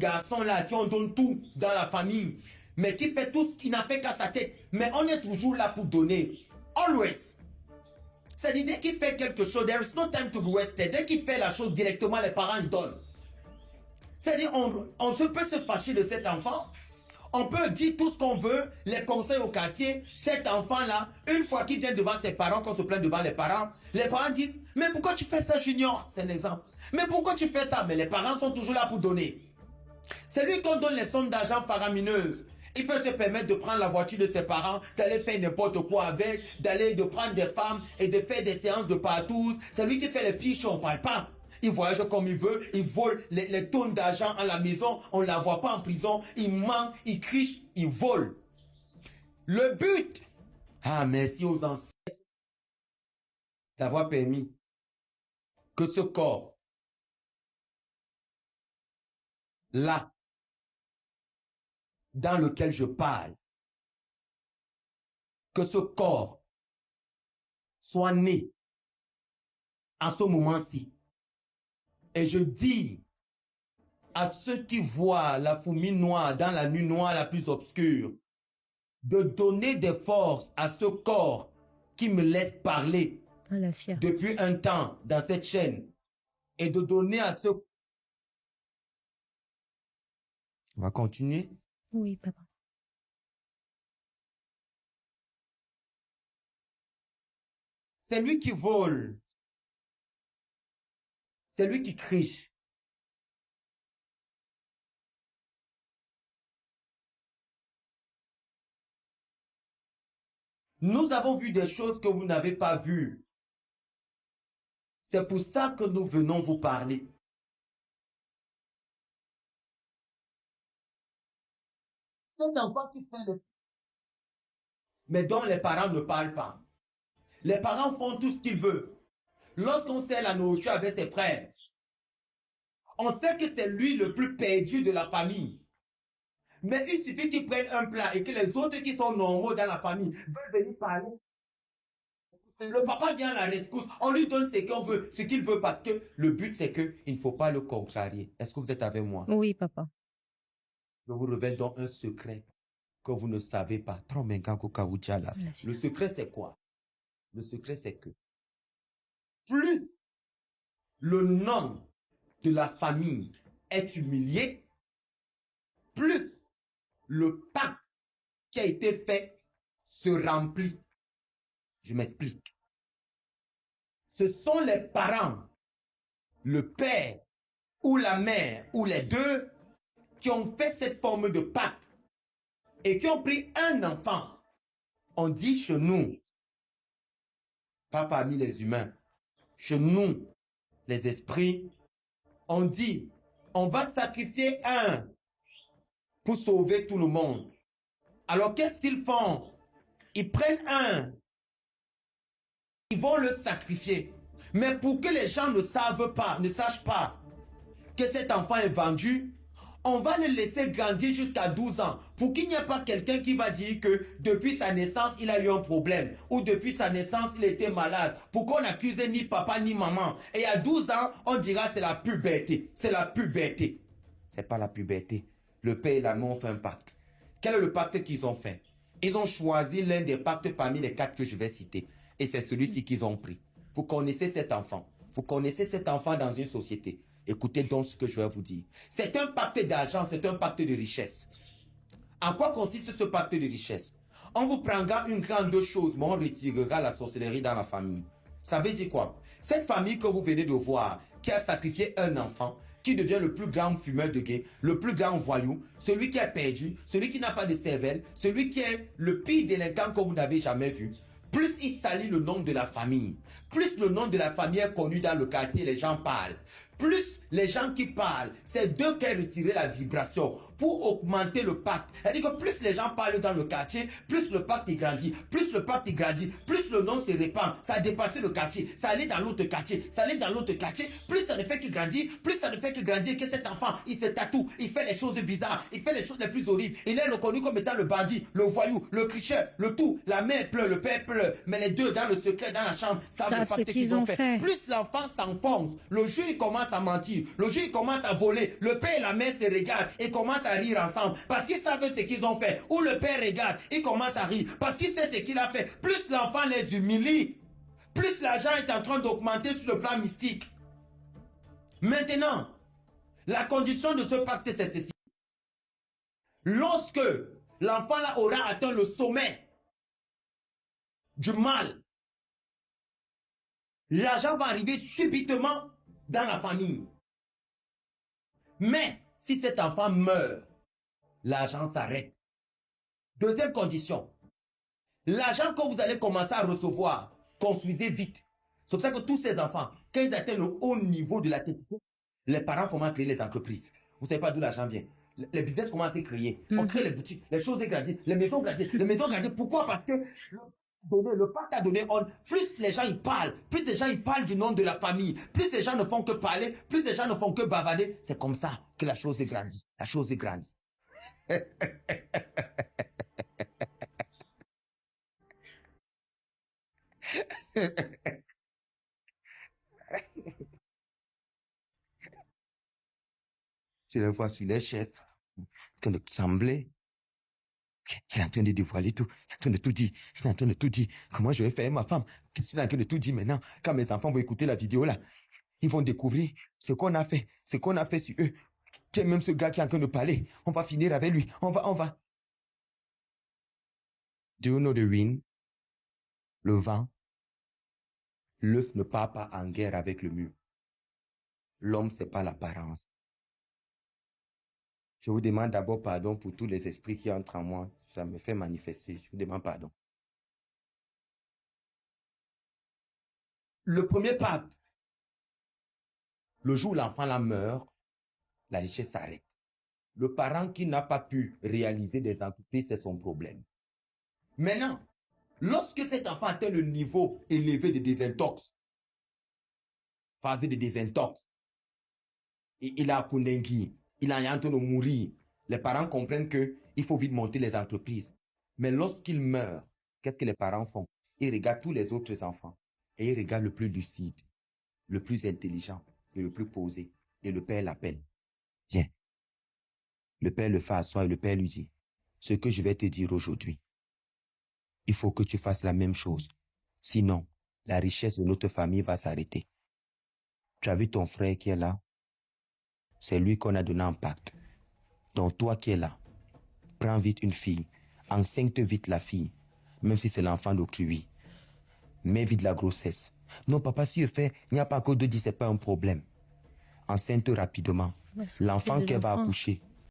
garçon là, qui on donne tout dans la famille, mais qui fait tout ce qui n'a fait qu'à sa tête. Mais on est toujours là pour donner. Always. C'est-à-dire, dès qu'il fait quelque chose, there is no time to be wasted. Dès qu'il fait la chose directement, les parents donnent. C'est-à-dire, on peut se fâcher de cet enfant. On peut dire tout ce qu'on veut, les conseils au quartier. Cet enfant-là, une fois qu'il vient devant ses parents, qu'on se plaint devant les parents disent, mais pourquoi tu fais ça, Junior? C'est un exemple. Mais pourquoi tu fais ça? Mais les parents sont toujours là pour donner. C'est lui qu'on donne les sommes d'argent faramineuses. Il peut se permettre de prendre la voiture de ses parents, d'aller faire n'importe quoi avec, de prendre des femmes et de faire des séances de partous. C'est lui qui fait les piches, on ne parle pas. Il voyage comme il veut, il vole les tonnes d'argent à la maison, on ne la voit pas en prison, il ment, il triche, il vole. Le but, merci aux ancêtres d'avoir permis que ce corps, là, dans lequel je parle, que ce corps soit né à ce moment-ci. Et je dis à ceux qui voient la fourmi noire dans la nuit noire la plus obscure, de donner des forces à ce corps qui me laisse parler depuis un temps dans cette chaîne, et de donner à ce... On va continuer? Oui, papa. C'est lui qui vole. C'est lui qui triche. Nous avons vu des choses que vous n'avez pas vues. C'est pour ça que nous venons vous parler. Cet enfant qui fait le... mais dont les parents ne parlent pas. Les parents font tout ce qu'ils veulent. Lorsqu'on sert la nourriture avec ses frères, on sait que c'est lui le plus perdu de la famille. Mais il suffit qu'il prenne un plat et que les autres qui sont normaux dans la famille veulent venir parler. Le papa vient à la rescousse, on lui donne ce qu'on veut, ce qu'il veut, parce que le but c'est qu'il ne faut pas le contrarier. Est-ce que vous êtes avec moi? Oui, papa. Je vous révèle donc un secret que vous ne savez pas. Le secret c'est quoi? Le secret c'est que plus le nom de la famille est humilié, plus le pacte qui a été fait se remplit. Je m'explique. Ce sont les parents, le père ou la mère ou les deux qui ont fait cette forme de pacte et qui ont pris un enfant. On dit chez nous, pas parmi les humains, chez nous, les esprits, on dit, on va sacrifier un pour sauver tout le monde. Alors qu'est-ce qu'ils font? Ils prennent un, ils vont le sacrifier. Mais pour que les gens ne sachent pas que cet enfant est vendu, on va le laisser grandir jusqu'à 12 ans pour qu'il n'y ait pas quelqu'un qui va dire que depuis sa naissance, il a eu un problème ou depuis sa naissance, il était malade pour qu'on n'accuse ni papa ni maman. Et à 12 ans, on dira c'est la puberté. C'est la puberté. C'est pas la puberté. Le père et la mère ont fait un pacte. Quel est le pacte qu'ils ont fait? Ils ont choisi l'un des pactes parmi les 4 que je vais citer. Et c'est celui-ci qu'ils ont pris. Vous connaissez cet enfant. Vous connaissez cet enfant dans une société. Écoutez donc ce que je vais vous dire. C'est un pacte d'argent, c'est un pacte de richesse. En quoi consiste ce pacte de richesse? On vous prendra une grande chose, mais on retirera la sorcellerie dans la famille. Ça veut dire quoi? Cette famille que vous venez de voir, qui a sacrifié un enfant, qui devient le plus grand fumeur de guet, le plus grand voyou, celui qui est perdu, celui qui n'a pas de cervelle, celui qui est le pire délinquant que vous n'avez jamais vu, plus il salit le nom de la famille, plus le nom de la famille est connu dans le quartier, les gens parlent. Plus les gens qui parlent, c'est d'eux qu'est retiré la vibration pour augmenter le pacte. C'est-à-dire que plus les gens parlent dans le quartier, plus le pacte il grandit, plus le pacte il grandit, plus le nom se répand. Ça a dépassé le quartier, ça allait dans l'autre quartier, ça allait dans l'autre quartier. Plus ça ne fait que grandir, plus ça ne fait que grandir, que cet enfant, il se tatoue, il fait les choses bizarres, il fait les choses les plus horribles. Il est reconnu comme étant le bandit, le voyou, le tricheur, le tout. La mère pleure, le père pleure, mais les deux dans le secret, dans la chambre, savent le pacte qu'ils ont fait. Plus l'enfant s'enfonce, le jour il commence à mentir, voiture. Le jour où ils commencent à voler, le père et la mère se regardent et commencent à rire ensemble parce qu'ils savent ce qu'ils ont fait. Ou le père regarde, il commence à rire parce qu'il sait ce qu'il a fait. Plus l'enfant les humilie, plus l'argent est en train d'augmenter sur le plan mystique. Maintenant, la condition de ce pacte, c'est ceci. Lorsque l'enfant là aura atteint le sommet du mal, l'argent va arriver subitement dans la famille. Mais si cet enfant meurt, l'argent s'arrête. Deuxième condition, l'argent que vous allez commencer à recevoir, construisez vite. C'est pour ça que tous ces enfants, quand ils atteignent le haut niveau de la technique, les parents commencent à créer les entreprises. Vous ne savez pas d'où l'argent vient. Les business commencent à être créés. On crée les boutiques, les choses grandissent, les maisons grandissent, les maisons grandissent. Pourquoi? Parce que le pacte a donné ordre. Plus les gens ils parlent, plus les gens ils parlent du nom de la famille, plus les gens ne font que parler, plus les gens ne font que bavarder. C'est comme ça que la chose est grandie. La chose est grandie. Je le vois sur les chaises, en train de sembler. Il est en train de dévoiler tout. Il est en train de tout dire. Il est en train de tout dire. Comment je vais faire ma femme? Qu'est-ce qu'il est en train de tout dire maintenant? Quand mes enfants vont écouter la vidéo là, ils vont découvrir ce qu'on a fait. Ce qu'on a fait sur eux. Tiens, même ce gars qui est en train de parler. On va finir avec lui. On va. Do you know the wind? Le vent. L'œuf ne part pas en guerre avec le mur. L'homme, c'est pas l'apparence. Je vous demande d'abord pardon pour tous les esprits qui entrent en moi. Ça me fait manifester. Je vous demande pardon. Le premier pacte. Le jour où l'enfant là meurt, la richesse s'arrête. Le parent qui n'a pas pu réaliser des entreprises, c'est son problème. Maintenant, lorsque cet enfant atteint le niveau élevé de désintox, phase de désintox, et il a Kundengui, il est en train de mourir, les parents comprennent qu'il faut vite monter les entreprises. Mais lorsqu'il meurt, qu'est-ce que les parents font? Ils regardent tous les autres enfants et ils regardent le plus lucide, le plus intelligent et le plus posé. Et le père l'appelle. Viens. Le père le fait asseoir et le père lui dit, ce que je vais te dire aujourd'hui, il faut que tu fasses la même chose. Sinon, la richesse de notre famille va s'arrêter. Tu as vu ton frère qui est là? C'est lui qu'on a donné un pacte. Donc toi qui es là, prends vite une fille, enceinte vite la fille, même si c'est l'enfant d'autrui. Mets vite la grossesse. Non papa, si je fais, il n'y a pas que 2 10, c'est pas un problème. Enceinte rapidement. L'enfant qu'elle va accoucher,